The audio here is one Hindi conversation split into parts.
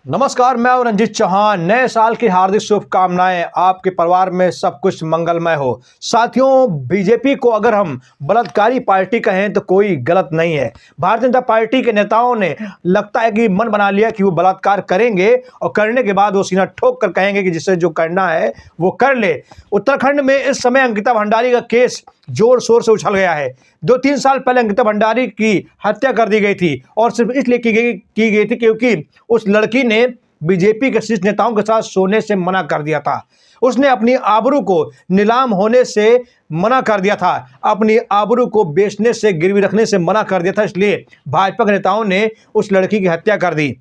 नमस्कार, मैं हूं रंजीत चौहान। नए साल की हार्दिक शुभकामनाएं। आपके परिवार में सब कुछ मंगलमय हो। साथियों, बीजेपी को अगर हम बलात्कारी पार्टी कहें तो कोई गलत नहीं है। भारतीय जनता पार्टी के नेताओं ने लगता है कि मन बना लिया कि वो बलात्कार करेंगे और करने के बाद वो सीना ठोक कर कहेंगे कि जिसे जो करना है वो कर ले। उत्तराखंड में इस समय अंकिता भंडारी का केस जोर शोर से उछल गया है। 2-3 साल पहले अंकिता भंडारी की हत्या कर दी गई थी और सिर्फ इसलिए की गई थी क्योंकि उस लड़की ने बीजेपी के शीर्ष नेताओं के साथ सोने से मना कर दिया था। उसने अपनी आबरू को नीलाम होने से मना कर दिया था, अपनी आबरू को बेचने से, गिरवी रखने से मना कर दिया था। इसलिए भाजपा के नेताओं ने उस लड़की की हत्या कर दी।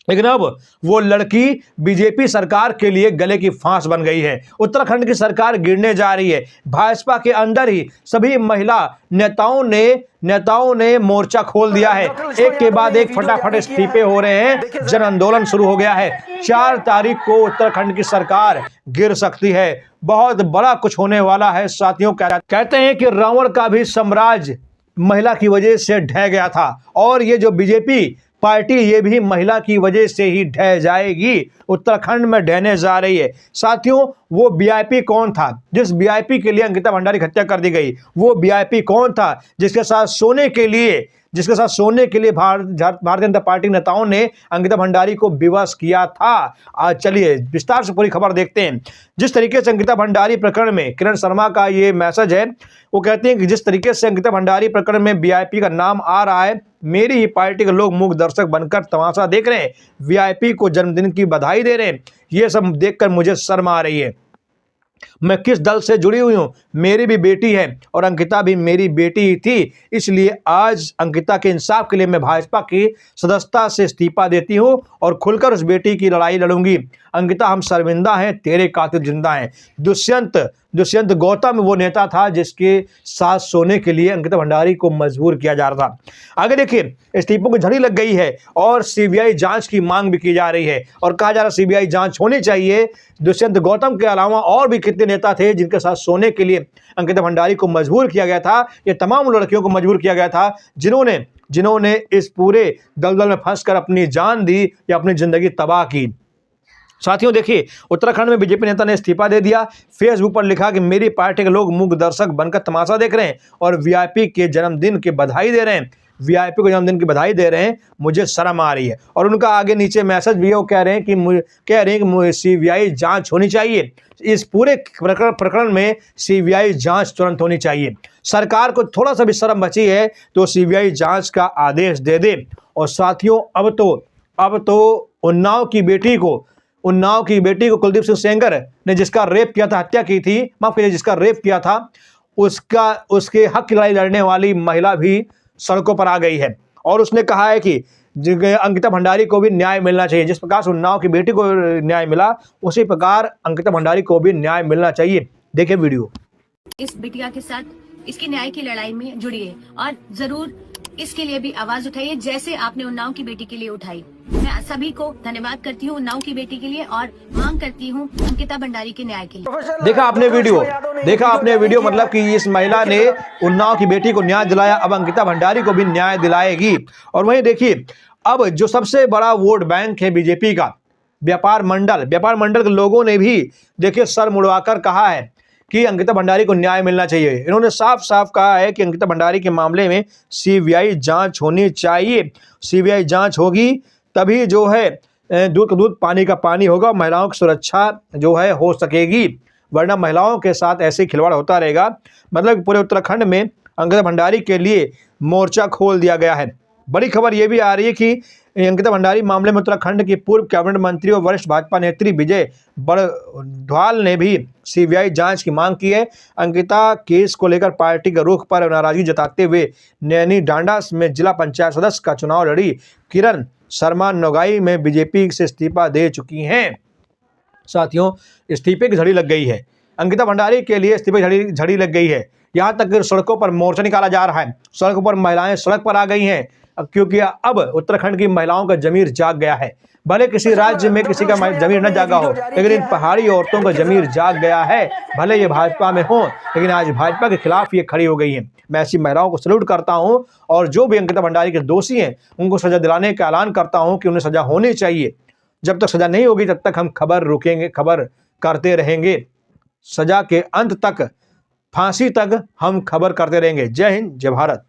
लेकिन अब वो लड़की बीजेपी सरकार के लिए गले की फांस बन गई है। उत्तराखंड की सरकार गिरने जा रही है। भाजपा के अंदर ही सभी महिला नेताओं ने मोर्चा खोल दिया है। एक के बाद एक फटाफट इस्तीफे हो रहे हैं। जन आंदोलन शुरू हो गया है। 4 तारीख को उत्तराखंड की सरकार गिर सकती है। बहुत बड़ा कुछ होने वाला है। साथियों, कहते हैं कि रावण का भी साम्राज्य महिला की वजह से ढह गया था और ये जो बीजेपी पार्टी ये भी महिला की वजह से ही ढह जाएगी। उत्तराखंड में ढहने जा रही है। साथियों, वो वीआईपी कौन था जिस वीआईपी के लिए अंकिता भंडारी की हत्या कर दी गई? वो वीआईपी कौन था जिसके साथ सोने के लिए भारतीय जनता पार्टी नेताओं ने अंकिता भंडारी को विवश किया था? आज चलिए विस्तार से पूरी खबर देखते हैं। जिस तरीके से अंकिता भंडारी प्रकरण में किरण शर्मा का ये मैसेज है, वो कहते हैं कि जिस तरीके से अंकिता भंडारी प्रकरण में वीआईपी का नाम आ रहा है, मेरी ही पार्टी के लोग मूक दर्शक बनकर तमाशा देख रहे हैं, वीआईपी को जन्मदिन की बधाई दे रहे हैं। ये सब देखकर मुझे शर्म आ रही है। मैं किस दल से जुड़ी हुई हूं? मेरी भी बेटी है और अंकिता भी मेरी बेटी ही थी। इसलिए आज अंकिता के इंसाफ के लिए मैं भाजपा की सदस्यता से इस्तीफा देती हूं और खुलकर उस बेटी की लड़ाई लड़ूंगी। अंकिता, हम शर्मिंदा हैं, तेरे कातिल जिंदा हैं। दुष्यंत गौतम वो नेता था जिसके साथ सोने के लिए अंकिता भंडारी को मजबूर किया जा रहा था। आगे देखिए, इस्तीफों की झड़ी लग गई है और सीबीआई जांच की मांग भी की जा रही है और कहा जा रहा है सीबीआई जांच होनी चाहिए। दुष्यंत गौतम के अलावा और भी कितने नेता थे जिनके साथ सोने के लिए अंकिता भंडारी को मजबूर किया गया था? ये तमाम लड़कियों को मजबूर किया गया था जिन्होंने इस पूरे दलदल में फंसकर अपनी जान दी या अपनी जिंदगी तबाह की। साथियों, देखिए, उत्तराखंड में बीजेपी नेता ने इस्तीफा दे दिया। फेसबुक पर लिखा कि मेरी पार्टी के लोग मूक दर्शक बनकर तमाशा देख रहे हैं और वीआईपी के जन्मदिन की बधाई दे रहे हैं। वीआईपी को जन्मदिन की बधाई दे रहे हैं, मुझे शर्म आ रही है। और उनका आगे नीचे मैसेज भी है, वो कह रहे हैं कि सीबीआई जांच होनी चाहिए। इस पूरे प्रकरण में सीबीआई जांच तुरंत होनी चाहिए। सरकार को थोड़ा सा भी शर्म बची है तो सीबीआई जांच का आदेश दे दे। और साथियों, अब तो उन्नाव की बेटी को कुलदीप सिंह सेंगर ने जिसका रेप किया था, हत्या की थी, माफ कीजिए, जिसका रेप किया था, उसके हक की लड़ाई लड़ने वाली महिला भी सड़कों पर आ गई है और उसने कहा है कि अंकिता भंडारी को भी न्याय मिलना चाहिए। जिस प्रकार से उन्नाव की बेटी को न्याय मिला, उसी प्रकार अंकिता भंडारी को भी न्याय मिलना चाहिए। देखिए वीडियो। इस बिटिया के साथ इसकी न्याय की लड़ाई में जुड़िए और जरूर इसके लिए भी आवाज उठाइए जैसे आपने उन्नाव की बेटी के लिए उठाई। मैं सभी को धन्यवाद करती हूँ उन्नाव की बेटी के लिए और मांग करती हूँ अंकिता भंडारी के न्याय के लिए। देखा आपने वीडियो, मतलब कि इस महिला ने उन्नाव की बेटी को न्याय दिलाया, अब अंकिता भंडारी को भी न्याय दिलाएगी। और वहीं देखिए, अब जो सबसे बड़ा वोट बैंक है बीजेपी का, व्यापार मंडल के लोगों ने भी देखिए सर मुड़वाकर कहा है कि अंकिता भंडारी को न्याय मिलना चाहिए। इन्होंने साफ साफ कहा है कि अंकिता भंडारी के मामले में सीबीआई जांच होनी चाहिए। सीबीआई जांच होगी तभी जो है दूध का दूध, पानी का पानी होगा, महिलाओं की सुरक्षा जो है हो सकेगी, वरना महिलाओं के साथ ऐसे खिलवाड़ होता रहेगा। मतलब पूरे उत्तराखंड में अंकिता भंडारी के लिए मोर्चा खोल दिया गया है। बड़ी खबर यह भी आ रही है कि अंकिता भंडारी मामले में उत्तराखंड की पूर्व कैबिनेट मंत्री और वरिष्ठ भाजपा नेत्री विजय बड़ढाल ने भी सीबीआई जांच की मांग की है। अंकिता केस को लेकर पार्टी के रुख पर नाराजगी जताते हुए नैनी डांडा में जिला पंचायत सदस्य का चुनाव लड़ी किरण शर्मा नौगाई में बीजेपी से इस्तीफा दे चुकी हैं। साथियों, इस्तीफे की झड़ी लग गई है। अंकिता भंडारी के लिए इस्तीफे की झड़ी लग गई है। यहाँ तक कि सड़कों पर मोर्चा निकाला जा रहा है। सड़कों पर महिलाएं सड़क पर आ गई हैं क्योंकि अब उत्तराखंड की महिलाओं का जमीर जाग गया है। भले किसी राज्य में किसी का जमीर न जागा हो, लेकिन इन पहाड़ी औरतों का जमीर जाग गया है। भले ये भाजपा में हो, लेकिन आज भाजपा के खिलाफ ये खड़ी हो गई है। मैं ऐसी महिलाओं को सैल्यूट करता हूं और जो भी अंकिता भंडारी के दोषी हैं उनको सजा दिलाने का ऐलान करता हूं कि उन्हें सजा होनी चाहिए। जब तक सजा नहीं होगी तब तक हम खबर रोकेंगे, खबर करते रहेंगे। सजा के अंत तक, फांसी तक हम खबर करते रहेंगे। जय हिंद, जय भारत।